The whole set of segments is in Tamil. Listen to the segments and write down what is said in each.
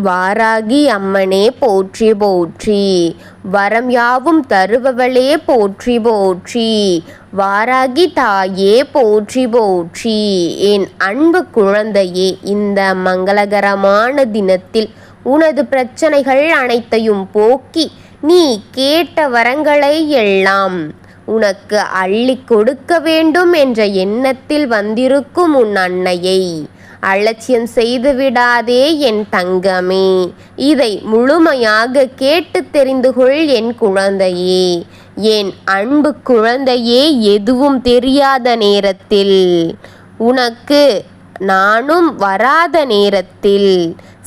வாராகி அம்மனே போற்றி போற்றி. வரம் யாவும் தருபவளே போற்றி போற்றி. வாராகி தாயே போற்றி போற்றி. என் அன்பு குழந்தையே, இந்த மங்களகரமான தினத்தில் உனது பிரச்சனைகள் அனைத்தையும் போக்கி நீ கேட்ட வரங்களை எல்லாம் உனக்கு அள்ளி கொடுக்க வேண்டும் என்ற எண்ணத்தில் வந்திருக்கும் உன் அன்னையை அலட்சியம் செய்து விடாதே என் தங்கமே. இதை முழுமையாக கேட்டு தெரிந்து கொள் என் குழந்தையே. என் அன்பு குழந்தையே, எதுவும் தெரியாத நேரத்தில், உனக்கு நானும் வராத நேரத்தில்,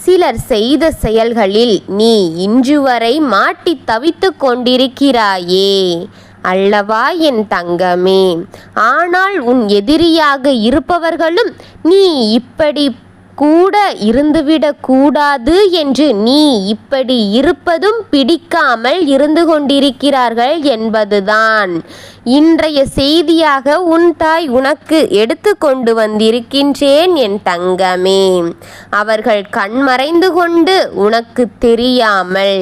சிலர் செய்த செயல்களில் நீ இன்று வரை மாட்டி தவித்து கொண்டிருக்கிறாயே அல்லவா என் தங்கமே. ஆனால் உன் எதிரியாக இருப்பவர்களும் நீ இப்படி கூட இருந்துவிடக் கூடாது என்று நீ இப்படி இருப்பதும் பிடிக்காமல் இருந்து கொண்டிருக்கிறார்கள் என்பதுதான் இன்றைய செய்தியாக உன் தாய் உனக்கு எடுத்து கொண்டு வந்திருக்கின்றேன் என் தங்கமே. அவர்கள் கண்மறைந்து கொண்டு உனக்கு தெரியாமல்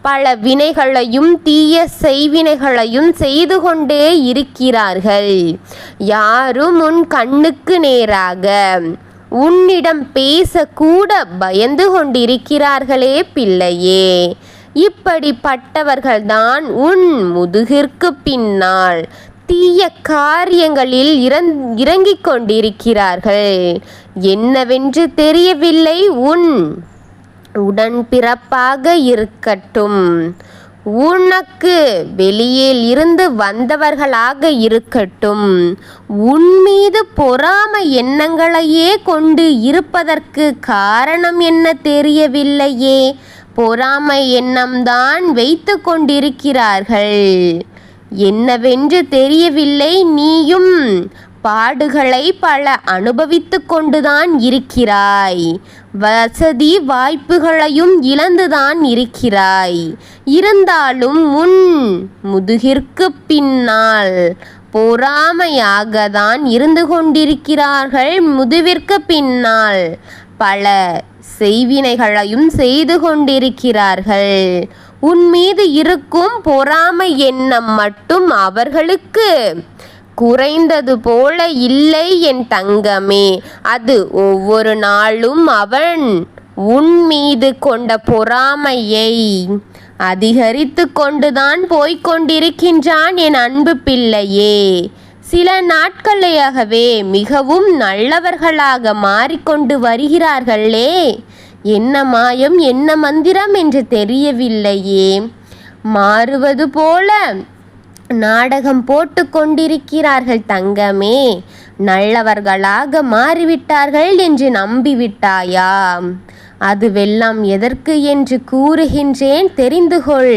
பல வினைகளையும் தீய செய்வினைகளையும் செய்து கொண்டே இருக்கிறார்கள். யாரும் உன் கண்ணுக்கு நேராக உன்னிடம் பேசக்கூட பயந்து கொண்டிருக்கிறார்களே பிள்ளையே. இப்படிப்பட்டவர்கள்தான் உன் முதுகிற்கு பின்னால் தீய காரியங்களில் இறங்கிக் கொண்டிருக்கிறார்கள். என்னவென்று தெரியவில்லை. உன் உடன்பிறப்பாக இருக்கட்டும், உனக்கு வெளியில் இருந்து வந்தவர்களாக இருக்கட்டும், உன் மீது பொறாமை எண்ணங்களையே கொண்டு இருப்பதற்கு காரணம் என்ன தெரியவில்லையே. பொறாமை எண்ணம்தான் வைத்து கொண்டிருக்கிறார்கள். என்னவென்று தெரியவில்லை. நீயும் பாடுகளை பல அனுபவித்து கொண்டுதான் இருக்கிறாய். வசதி வாய்ப்புகளையும் இழந்துதான் இருக்கிறாய். இருந்தாலும் உன் முதுகிற்கு பின்னால் பொறாமையாக தான் இருந்து கொண்டிருக்கிறார்கள். முதுவிற்கு பின்னால் பல செய்வினைகளையும் செய்து கொண்டிருக்கிறார்கள். உன் மீது இருக்கும் பொறாமை எண்ணம் மட்டும் அவர்களுக்கு குறைந்தது போல இல்லை என் தங்கமே. அது ஒவ்வொரு நாளும் அவன் உன் மீது கொண்ட பொறாமையை அதிகரித்து கொண்டுதான் போய்கொண்டிருக்கின்றான் என் அன்பு பிள்ளையே. சில நாட்களையாகவே மிகவும் நல்லவர்களாக மாறிக்கொண்டு வருகிறார்களே. என்ன மாயம், என்ன மந்திரம் என்று தெரியவில்லையே. மாறுவது போல நாடகம் போட்டு கொண்டிருக்கிறார்கள் தங்கமே. நல்லவர்களாக மாறிவிட்டார்கள் என்று நம்பிவிட்டாயா? அதுவெல்லாம் எதற்கு என்று கூறுகின்றேன், தெரிந்து கொள்.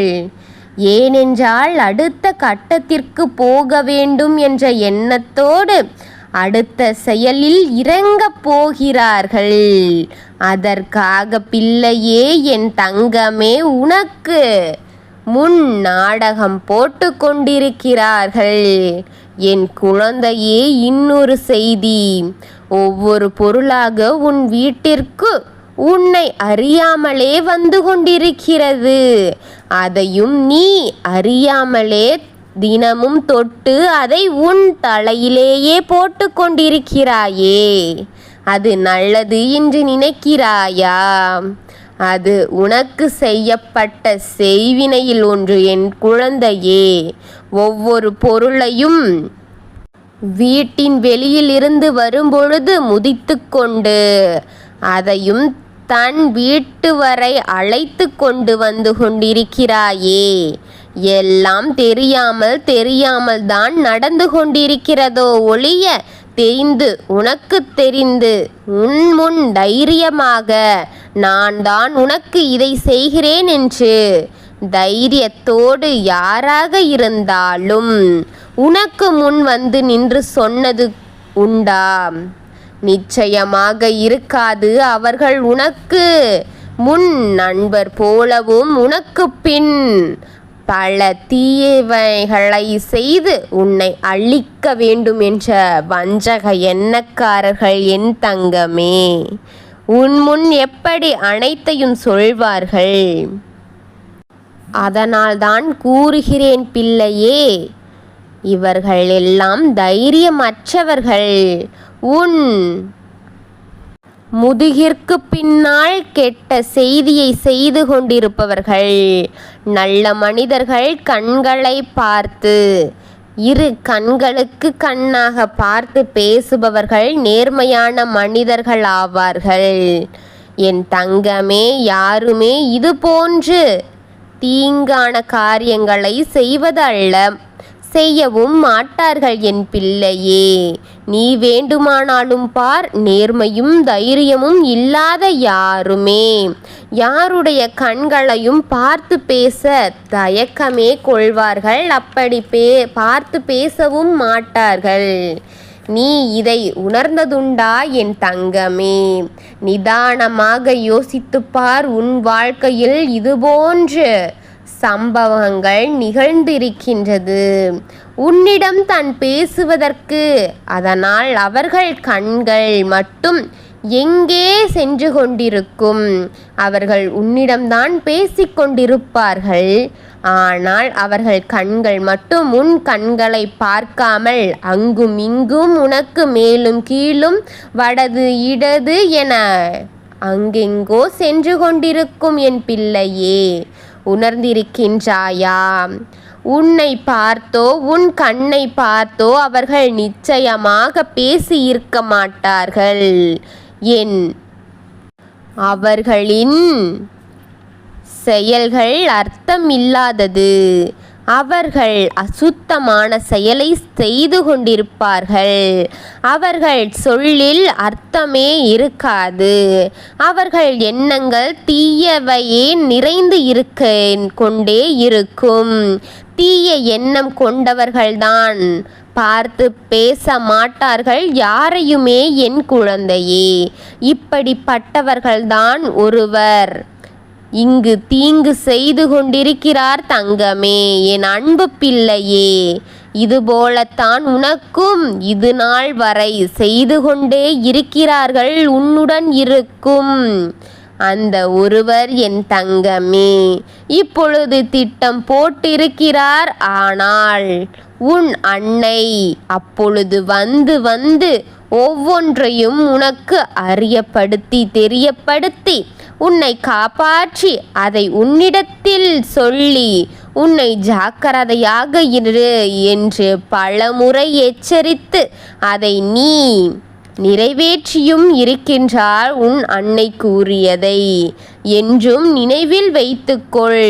ஏனென்றால் அடுத்த கட்டத்திற்கு போக வேண்டும் என்ற எண்ணத்தோடு அடுத்த செயலில் இறங்கப் போகிறார்கள். அதற்காக பிள்ளையே, என் தங்கமே, உனக்கு முன் நாடகம் போட்டு கொண்டிருக்கிறார்கள். என் குழந்தையே, இன்னொரு செய்தி. ஒவ்வொரு பொருளாக உன் வீட்டிற்கு உன்னை அறியாமலே வந்து கொண்டிருக்கிறது. அதையும் நீ அறியாமலே தினமும் தொட்டு அதை உன் தலையிலேயே போட்டு கொண்டிருக்கிறாயே. அது நல்லது என்று நினைக்கிறாயா? அது உனக்கு செய்யப்பட்ட செய்வினையில் ஒன்று என் குழந்தையே. ஒவ்வொரு பொருளையும் வீட்டின் வெளியில் இருந்து வரும்பொழுது முதித்து கொண்டு அதையும் தன் வீட்டு வரை அழைத்து கொண்டு வந்து கொண்டிருக்கிறாயே. எல்லாம் தெரியாமல் தான் நடந்து கொண்டிருக்கிறதோ ஒழிய உனக்கு தெரிந்து உன் முன் தைரியமாக நான் தான் உனக்கு இதை செய்கிறேன் என்று தைரியத்தோடு யாராக இருந்தாலும் உனக்கு முன் வந்து நின்று சொன்னது உண்டா? நிச்சயமாக இருக்காது. அவர்கள் உனக்கு முன் நண்பர் போலவும் உனக்கு பின் பல தீயவைகளை செய்து உன்னை அழிக்க வேண்டும் என்ற வஞ்சக எண்ணக்காரர்கள் என் தங்கமே. உன் முன் எப்படி அனைத்தையும் சொல்வார்கள்? அதனால்தான் கூறுகிறேன் பிள்ளையே, இவர்கள் எல்லாம் தைரியமற்றவர்கள். உன் முதுகிற்கு பின்னால் கெட்ட செய்தியை செய்து கொண்டிருப்பவர்கள். நல்ல மனிதர்கள் கண்களை பார்த்து, இரு கண்களுக்கு கண்ணாக பார்த்து பேசுபவர்கள் நேர்மையான மனிதர்கள் ஆவார்கள். என் தங்கமே, யாருமே இது போன்று தீங்கான காரியங்களை செய்வதல்ல, செய்யவும் மாட்டார்கள் என் பிள்ளையே. நீ வேண்டுமானாலும் பார், நேர்மையும் தைரியமும் இல்லாத யாருடைய கண்களையும் பார்த்து பேச தயக்கமே கொள்வார்கள். அப்படி பார்த்து பேசவும் மாட்டார்கள். நீ இதை உணர்ந்ததுண்டா என் தங்கமே? நிதானமாக யோசித்துப்பார். உன் வாழ்க்கையில் இதுபோன்று சம்பவங்கள் நிகழ்ந்திருக்கின்றது. உன்னிடம் தான் பேசுவதற்கு. அதனால் அவர்கள் கண்கள் மட்டும் எங்கே சென்று கொண்டிருக்கும்? அவர்கள் உன்னிடம்தான் பேசிக்கொண்டிருப்பார்கள். ஆனால் அவர்கள் கண்கள் மட்டும் உன் கண்களை பார்க்காமல் அங்கும் இங்கும் உனக்கு மேலும் கீழும் வடது இடது என அங்கெங்கோ சென்று கொண்டிருக்கும் என் பிள்ளையே. உணர்ந்திருக்கின்றாயா? உன்னை பார்த்தோ உன் கண்ணை பார்த்தோ அவர்கள் நிச்சயமாக பேசியிருக்க மாட்டார்கள். அவர்களின் செயல்கள் அர்த்தமில்லாதது. அவர்கள் அசுத்தமான செயலை செய்து கொண்டிருப்பார்கள். அவர்கள் சொல்லில் அர்த்தமே இருக்காது. அவர்கள் எண்ணங்கள் தீயவையே நிறைந்து கொண்டே இருக்கும். தீய எண்ணம் கொண்டவர்கள்தான் பார்த்து பேச மாட்டார்கள் யாரையுமே. என் குழந்தையே, இப்படிப்பட்டவர்கள்தான் ஒருவர் இங்கு தீங்கு செய்து கொண்டிருக்கிறார் தங்கமே, என் அன்பு பிள்ளையே. இதுபோலத்தான் உனக்கும் இது நாள் வரை செய்து கொண்டே இருக்கிறார்கள். உன்னுடன் இருக்கும் அந்த ஒருவர் என் தங்கமே இப்பொழுது திட்டம் போட்டிருக்கிறார். ஆனால் உன் அன்னை அப்பொழுது வந்து ஒவ்வொன்றையும் உனக்கு தெரியப்படுத்தி உன்னை காப்பாற்றி அதை உன்னிடத்தில் சொல்லி உன்னை ஜாக்கிரதையாக இரு என்று பலமுறை எச்சரித்து அதை நீ நிறைவேற்றியும் இருக்கின்றார். உன் அன்னை கூறியதை என்றும் நினைவில் வைத்துக்கொள்.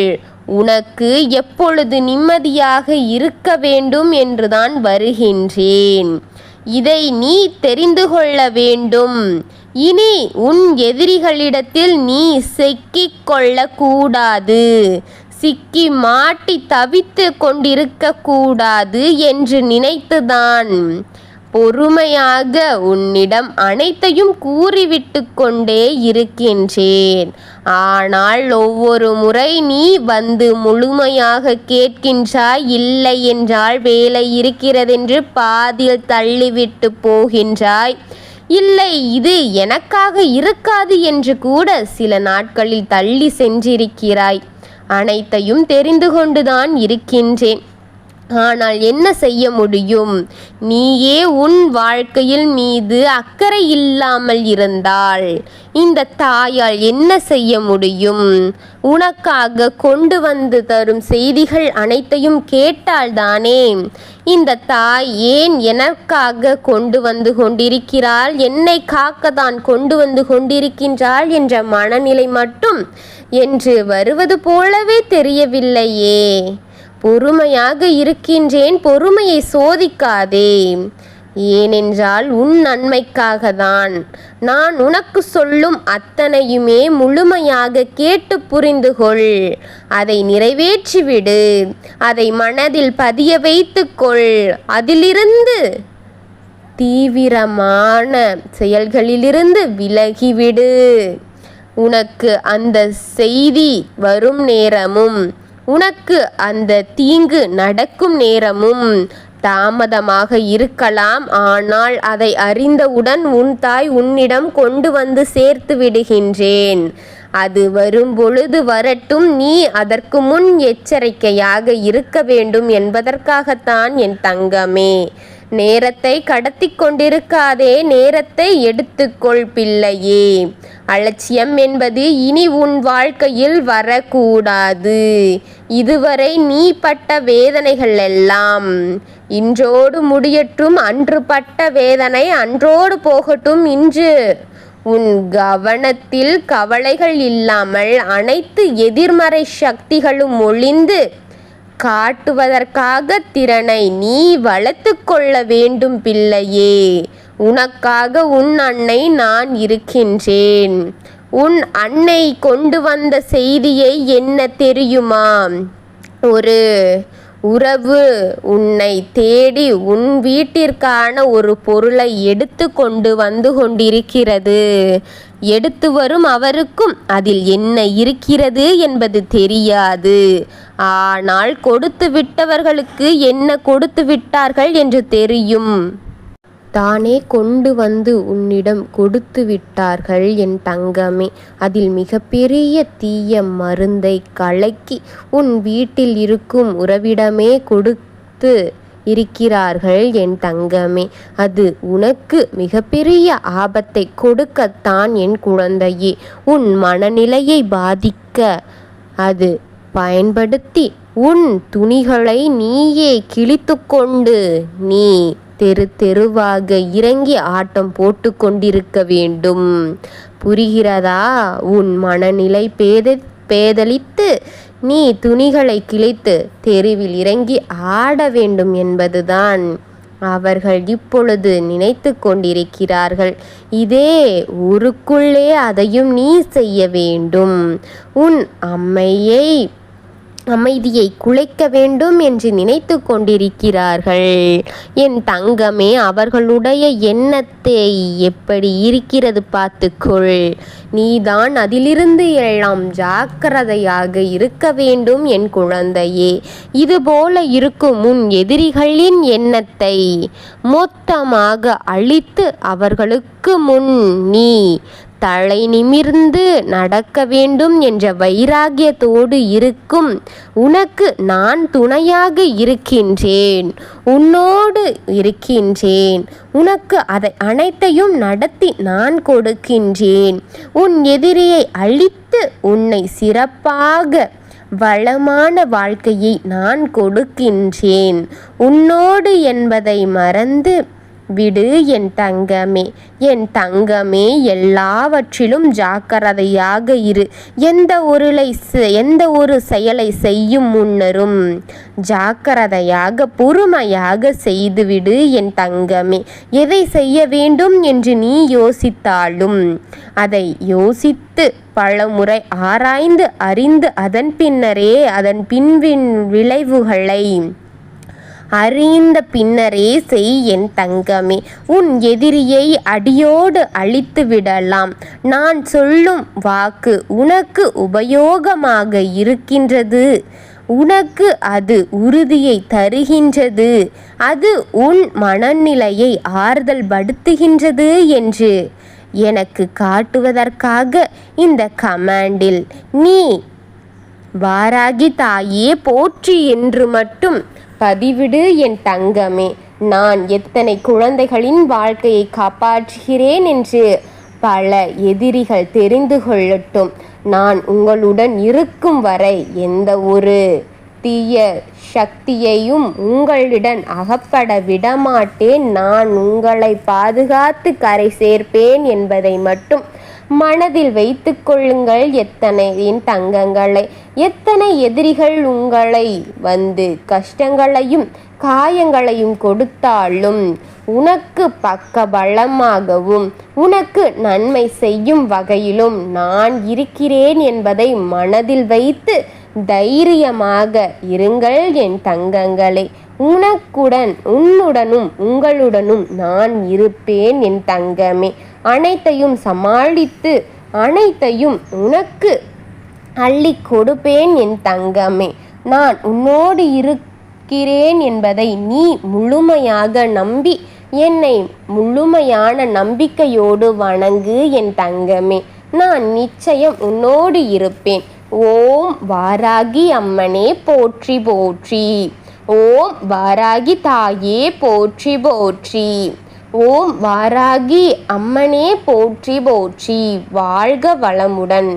உனக்கு எப்பொழுது நிம்மதியாக இருக்க வேண்டும் என்றுதான் வருகின்றேன். இதை நீ தெரிந்து கொள்ள வேண்டும். இனி உன் எதிரிகளிடத்தில் நீ சிக்கிக் கொள்ளக்கூடாது. சிக்கி மாட்டி தவித்து கொண்டிருக்க கூடாது என்று நினைத்துதான் பொறுமையாக உன்னிடம் அனைத்தையும் கூறிவிட்டு கொண்டே இருக்கின்றேன். ஆனால் ஒவ்வொரு முறை நீ வந்து முழுமையாக கேட்கின்றாய். இல்லை என்றால் வேலை இருக்கிறதென்று பாதியில் தள்ளிவிட்டு போகின்றாய். இல்லை, இது எனக்காக இருக்காது என்று கூட சில நாட்களில் தள்ளி சென்றிருக்கிறாய். அனைத்தையும் தெரிந்து கொண்டுதான் இருக்கின்றேன். ஆனால் என்ன செய்ய முடியும்? நீயே உன் வாழ்க்கையில் மீது அக்கறை இல்லாமல் இருந்தால் இந்த தாயால் என்ன செய்ய முடியும்? உனக்காக கொண்டு வந்து தரும் செய்திகள் அனைத்தையும் கேட்டால்தானே இந்த தாய் ஏன் எனக்காக கொண்டு வந்து கொண்டிருக்கிறாள், என்னை காக்கத்தான் கொண்டு வந்து கொண்டிருக்கின்றாள் என்ற மனநிலை மட்டும் என்று வருவது போலவே தெரியவில்லையே. பொறுமையாக இருக்கின்றேன், பொறுமையை சோதிக்காதே. ஏனென்றால் உன் நன்மைக்காக தான். நான் உனக்கு சொல்லும் அத்தனையுமே முழுமையாக கேட்டு புரிந்து கொள். அதை நிறைவேற்றிவிடு. அதை மனதில் பதிய வைத்துக்கொள். அதிலிருந்து தீவிரமான செயல்களிலிருந்து விலகிவிடு. உனக்கு அந்த செய்தி வரும் நேரமும் உனக்கு அந்த தீங்கு நடக்கும் நேரமும் தாமதமாக இருக்கலாம், ஆனால் அதை அறிந்தவுடன் உன் தாய் உன்னிடம் கொண்டு வந்து சேர்த்து விடுகின்றேன். அது வரும்பொழுது வரட்டும். நீ அதற்கு முன் எச்சரிக்கையாக இருக்க வேண்டும் என்பதற்காகத்தான் என் தங்கமே. நேரத்தை கடத்தி கொண்டிருக்காதே, நேரத்தை எடுத்துக்கொள் பிள்ளையே. அலட்சியம் என்பது இனி உன் வாழ்க்கையில் வரக்கூடாது. இதுவரை நீ பட்ட வேதனைகள் எல்லாம் இன்றோடு முடியட்டும். அன்று பட்ட வேதனை அன்றோடு போகட்டும். இன்று உன் கவனத்தில் கவலைகள் இல்லாமல் அனைத்து எதிர்மறை சக்திகளும் ஒளிந்து காட்டுவதற்காக திறனை நீ வளர்த்து கொள்ள வேண்டும் பிள்ளையே. உனக்காக உன் அன்னை நான் இருக்கின்றேன். உன் அன்னை கொண்டு வந்த செய்தியை என்ன தெரியுமா? ஒரு உறவு உன்னை தேடி உன் வீட்டிற்கான ஒரு பொருளை எடுத்து கொண்டு வந்து கொண்டிருக்கிறது. எடுத்து வரும் அவருக்கும் அதில் என்ன இருக்கிறது என்பது தெரியாது. ஆனால் கொடுத்து விட்டவர்களுக்கு என்ன கொடுத்து விட்டார்கள் என்று தெரியும். தானே கொண்டு வந்து உன்னிடம் கொடுத்து விட்டார்கள் என் தங்கமே. அதில் மிகப்பெரிய தீய மருந்தை கலக்கி உன் வீட்டில் இருக்கும் உறவிடமே கொடுத்து இருக்கிறார்கள் என் தங்கமே. அது உனக்கு மிகப்பெரிய ஆபத்தை கொடுக்கத்தான் என் குழந்தையே. உன் மனநிலையை பாதிக்க அது பயன்படுத்தி உன் துணிகளை நீயே கிழித்து கொண்டு நீ தெருவாக இறங்கி ஆட்டம் போட்டு கொண்டிருக்க வேண்டும். புரிகிறதா? உன் மனநிலை பேதலித்து நீ துணிகளை கிழித்து தெருவில் இறங்கி ஆட வேண்டும் என்பதுதான் அவர்கள் இப்பொழுது நினைத்து கொண்டிருக்கிறார்கள். இதே ஊருக்குள்ளே அதையும் நீ செய்ய வேண்டும். உன் அமைதியை குலைக்க வேண்டும் என்று நினைத்து கொண்டிருக்கிறார்கள் என் தங்கமே. அவர்களுடைய எண்ணத்தை எப்படி இருக்கிறது பார்த்துக்கொள். நீதான் அதிலிருந்து எல்லாம் ஜாக்கிரதையாக இருக்க வேண்டும் என் குழந்தையே. இதுபோல இருக்கும் உன் எதிரிகளின் எண்ணத்தை மொத்தமாக அழித்து அவர்களுக்கு முன் நீ தலை நிமிர்ந்து நடக்க வேண்டும் என்ற வைராகியத்தோடு இருக்கும் உனக்கு நான் துணையாக இருக்கின்றேன், உன்னோடு இருக்கின்றேன். உனக்கு அதை அனைத்தையும் நடத்தி நான் கொடுக்கின்றேன். உன் எதிரியை அழித்து உன்னை சிறப்பாக வளமான வாழ்க்கையை நான் கொடுக்கின்றேன். உன்னோடு என்பதை மறந்து விடு என் தங்கமே. என் தங்கமே, எல்லாவற்றிலும் ஜாக்கிரதையாக இரு. எந்த ஒரு செயலை செய்யும் முன்னரும் ஜாக்கிரதையாக பொறுமையாக செய்துவிடு என் தங்கமே. எதை செய்ய வேண்டும் என்று நீ யோசித்தாலும் அதை யோசித்து பலமுறை ஆராய்ந்து அறிந்து அதன் பின்னரே அதன் விளைவுகளை அறிந்த பின்னரே செய் என் தங்கமே. உன் எதிரியை அடியோடு அழித்து விடலாம். நான் சொல்லும் வாக்கு உனக்கு உபயோகமாக இருக்கின்றது. உனக்கு அது உறுதியை தருகின்றது. அது உன் மனநிலையை ஆறுதல் படுத்துகின்றது என்று எனக்கு காட்டுவதற்காக இந்த கமாண்டில் நீ வாராகி தாயே போற்றி என்று மட்டும் பதிவிடு என் தங்கமே. நான் எத்தனை குழந்தைகளின் வாழ்க்கையை காப்பாற்றுகிறேன் என்று பல எதிரிகள் தெரிந்து கொள்ளட்டும். நான் உங்களுடன் இருக்கும் வரை எந்த ஒரு தீய சக்தியையும் உங்களிடம் அகப்பட விடமாட்டேன். நான் உங்களை பாதுகாத்து கரை சேர்ப்பேன் என்பதை மட்டும் மனதில் வைத்து கொள்ளுங்கள். என் தங்கங்களை, எத்தனை எதிரிகள் உங்களை வந்து கஷ்டங்களையும் காயங்களையும் கொடுத்தாலும் உனக்கு பக்க பலமாகவும் உனக்கு நன்மை செய்யும் வகையிலும் நான் இருக்கிறேன் என்பதை மனதில் வைத்து தைரியமாக இருங்கள் என் தங்கங்களே. உன்னுடனும் உங்களுடனும் நான் இருப்பேன் என் தங்கமே. அனைத்தையும் சமாளித்து அனைத்தையும் உனக்கு அள்ளி கொடுப்பேன் என் தங்கமே. நான் உன்னோடு இருக்கிறேன் என்பதை நீ முழுமையாக நம்பி என்னை முழுமையான நம்பிக்கையோடு வணங்கு என் தங்கமே. நான் நிச்சயம் உன்னோடு இருப்பேன். ஓம் வாராகி அம்மனே போற்றி போற்றி. ஓம் வாராகி தாயே போற்றி போற்றி. ஓம் வாராகி அம்மனே போற்றி போற்றி. வாழ்க வளமுடன்.